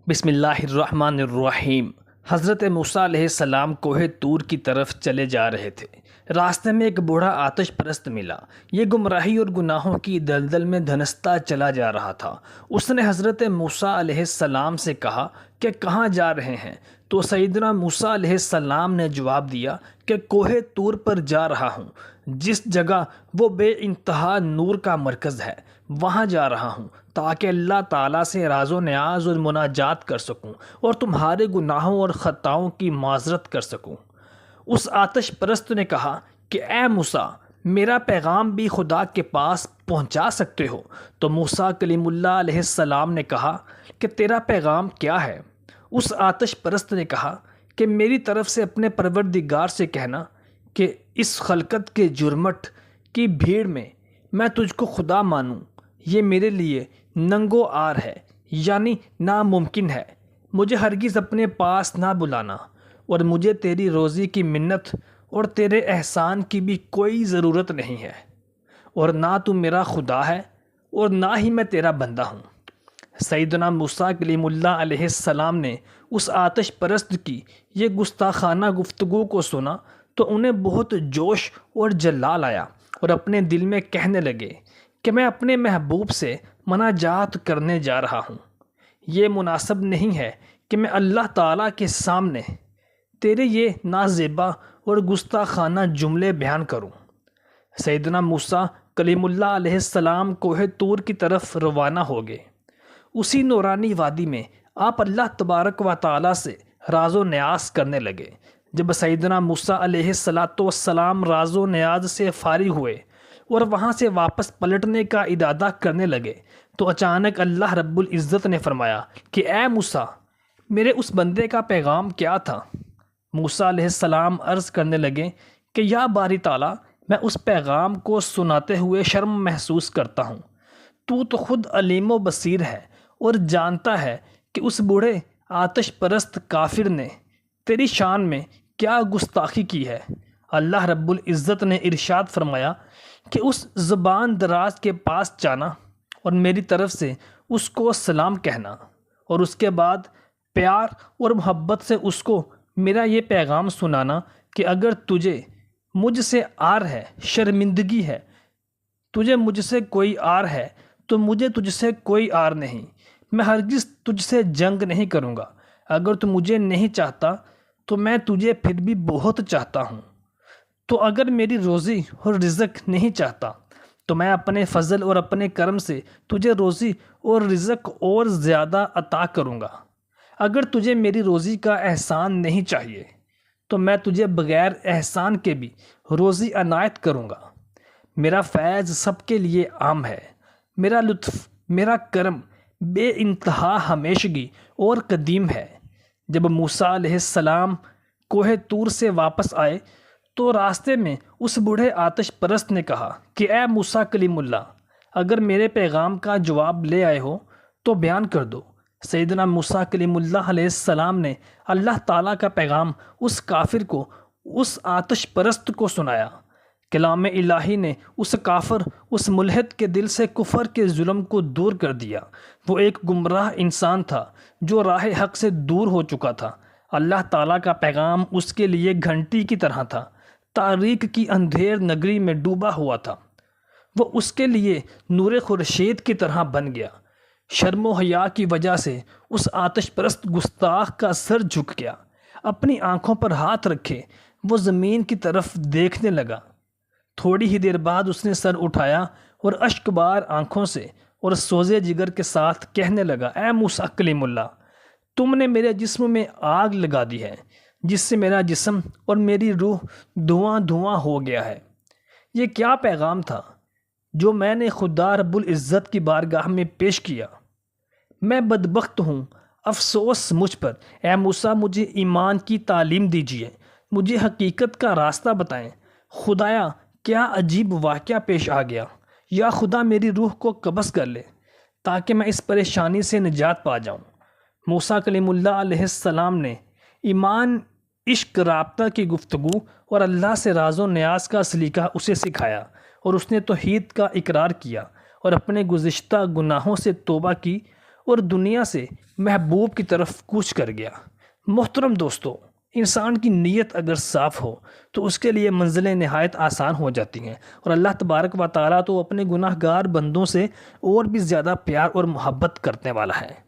بسم اللہ الرحمن الرحیم۔ حضرت موسیٰ علیہ السلام کوہ طور کی طرف چلے جا رہے تھے۔ راستے میں ایک بوڑھا آتش پرست ملا۔ یہ گمراہی اور گناہوں کی دلدل میں دھنستا چلا جا رہا تھا۔ اس نے حضرت موسیٰ علیہ السلام سے کہا کہ کہاں جا رہے ہیں؟ تو سیدنا موسیٰ علیہ السلام نے جواب دیا کہ کوہ طور پر جا رہا ہوں، جس جگہ وہ بے انتہا نور کا مرکز ہے، وہاں جا رہا ہوں تاکہ اللہ تعالیٰ سے راز و نیاز اور مناجات کر سکوں اور تمہارے گناہوں اور خطاؤں کی معذرت کر سکوں۔ اس آتش پرست نے کہا کہ اے موسیٰ، میرا پیغام بھی خدا کے پاس پہنچا سکتے ہو؟ تو موسیٰ کلیم اللہ علیہ السلام نے کہا کہ تیرا پیغام کیا ہے؟ اس آتش پرست نے کہا کہ میری طرف سے اپنے پروردگار سے کہنا کہ اس خلقت کے جرمٹ کی بھیڑ میں تجھ کو خدا مانوں، یہ میرے لیے ننگو آر ہے، یعنی ناممکن ہے۔ مجھے ہرگز اپنے پاس نہ بلانا، اور مجھے تیری روزی کی منت اور تیرے احسان کی بھی کوئی ضرورت نہیں ہے، اور نہ تو میرا خدا ہے اور نہ ہی میں تیرا بندہ ہوں۔ سیدنا موسیٰ کلیم اللہ علیہ السلام نے اس آتش پرست کی یہ گستاخانہ گفتگو کو سنا تو انہیں بہت جوش اور جلال آیا، اور اپنے دل میں کہنے لگے کہ میں اپنے محبوب سے مناجات کرنے جا رہا ہوں۔ یہ مناسب نہیں ہے کہ میں اللہ تعالیٰ کے سامنے تیرے یہ نازیبا اور گستاخانہ جملے بیان کروں۔ سیدنا موسیٰ کلیم اللہ علیہ السلام کوہ طور کی طرف روانہ ہو گئے۔ اسی نورانی وادی میں آپ اللہ تبارک و تعالیٰ سے راز و نیاز کرنے لگے۔ جب سیدنا موسیٰ علیہ السلام راز و نیاز سے فارغ ہوئے اور وہاں سے واپس پلٹنے کا ارادہ کرنے لگے تو اچانک اللہ رب العزت نے فرمایا کہ اے موسیٰ، میرے اس بندے کا پیغام کیا تھا؟ موسیٰ علیہ السلام عرض کرنے لگے کہ یا باری تعالیٰ، میں اس پیغام کو سناتے ہوئے شرم محسوس کرتا ہوں۔ تو خود علیم و بصیر ہے اور جانتا ہے کہ اس بوڑھے آتش پرست کافر نے تیری شان میں کیا گستاخی کی ہے۔ اللہ رب العزت نے ارشاد فرمایا کہ اس زبان دراز کے پاس جانا اور میری طرف سے اس کو سلام کہنا، اور اس کے بعد پیار اور محبت سے اس کو میرا یہ پیغام سنانا کہ اگر تجھے مجھ سے آر ہے، شرمندگی ہے، تجھے مجھ سے کوئی آر ہے تو مجھے تجھ سے کوئی آر نہیں، میں ہرگز تجھ سے جنگ نہیں کروں گا۔ اگر تو مجھے نہیں چاہتا تو میں تجھے پھر بھی بہت چاہتا ہوں۔ تو اگر میری روزی اور رزق نہیں چاہتا تو میں اپنے فضل اور اپنے کرم سے تجھے روزی اور رزق اور زیادہ عطا کروں گا۔ اگر تجھے میری روزی کا احسان نہیں چاہیے تو میں تجھے بغیر احسان کے بھی روزی عنایت کروں گا۔ میرا فیض سب کے لیے عام ہے، میرا لطف، میرا کرم بے انتہا ہمیشگی اور قدیم ہے۔ جب موسیٰ علیہ السلام کوہ طور سے واپس آئے تو راستے میں اس بوڑھے آتش پرست نے کہا کہ اے موسیٰ کلیم اللہ، اگر میرے پیغام کا جواب لے آئے ہو تو بیان کر دو۔ سیدنا موسیٰ کلیم اللہ علیہ السلام نے اللہ تعالیٰ کا پیغام اس کافر کو، اس آتش پرست کو سنایا۔ کلام الہی نے اس کافر، اس ملحد کے دل سے کفر کے ظلم کو دور کر دیا۔ وہ ایک گمراہ انسان تھا جو راہ حق سے دور ہو چکا تھا۔ اللہ تعالیٰ کا پیغام اس کے لیے گھنٹی کی طرح تھا، تاریک کی اندھیر نگری میں ڈوبا ہوا تھا، وہ اس کے لیے نور خورشید کی طرح بن گیا۔ شرم و حیا کی وجہ سے اس آتش پرست گستاخ کا سر جھک گیا، اپنی آنکھوں پر ہاتھ رکھے وہ زمین کی طرف دیکھنے لگا۔ تھوڑی ہی دیر بعد اس نے سر اٹھایا اور اشک بار آنکھوں سے اور سوزے جگر کے ساتھ کہنے لگا، اے موسیٰ کلیم اللہ، تم نے میرے جسم میں آگ لگا دی ہے، جس سے میرا جسم اور میری روح دھواں دھواں ہو گیا ہے۔ یہ کیا پیغام تھا جو میں نے خدا رب العزت کی بارگاہ میں پیش کیا؟ میں بدبخت ہوں، افسوس مجھ پر۔ اے موسیٰ، مجھے ایمان کی تعلیم دیجیے، مجھے حقیقت کا راستہ بتائیں۔ خدایا، کیا عجیب واقعہ پیش آ گیا؟ یا خدا میری روح کو قبض کر لے تاکہ میں اس پریشانی سے نجات پا جاؤں۔ موسیٰ کلیم اللہ علیہ السلام نے ایمان، عشق، رابطہ کی گفتگو اور اللہ سے راز و نیاز کا سلیقہ اسے سکھایا، اور اس نے توحید کا اقرار کیا اور اپنے گزشتہ گناہوں سے توبہ کی اور دنیا سے محبوب کی طرف کوچ کر گیا۔ محترم دوستو، انسان کی نیت اگر صاف ہو تو اس کے لیے منزلیں نہایت آسان ہو جاتی ہیں، اور اللہ تبارک و تعالیٰ تو اپنے گناہ گار بندوں سے اور بھی زیادہ پیار اور محبت کرنے والا ہے۔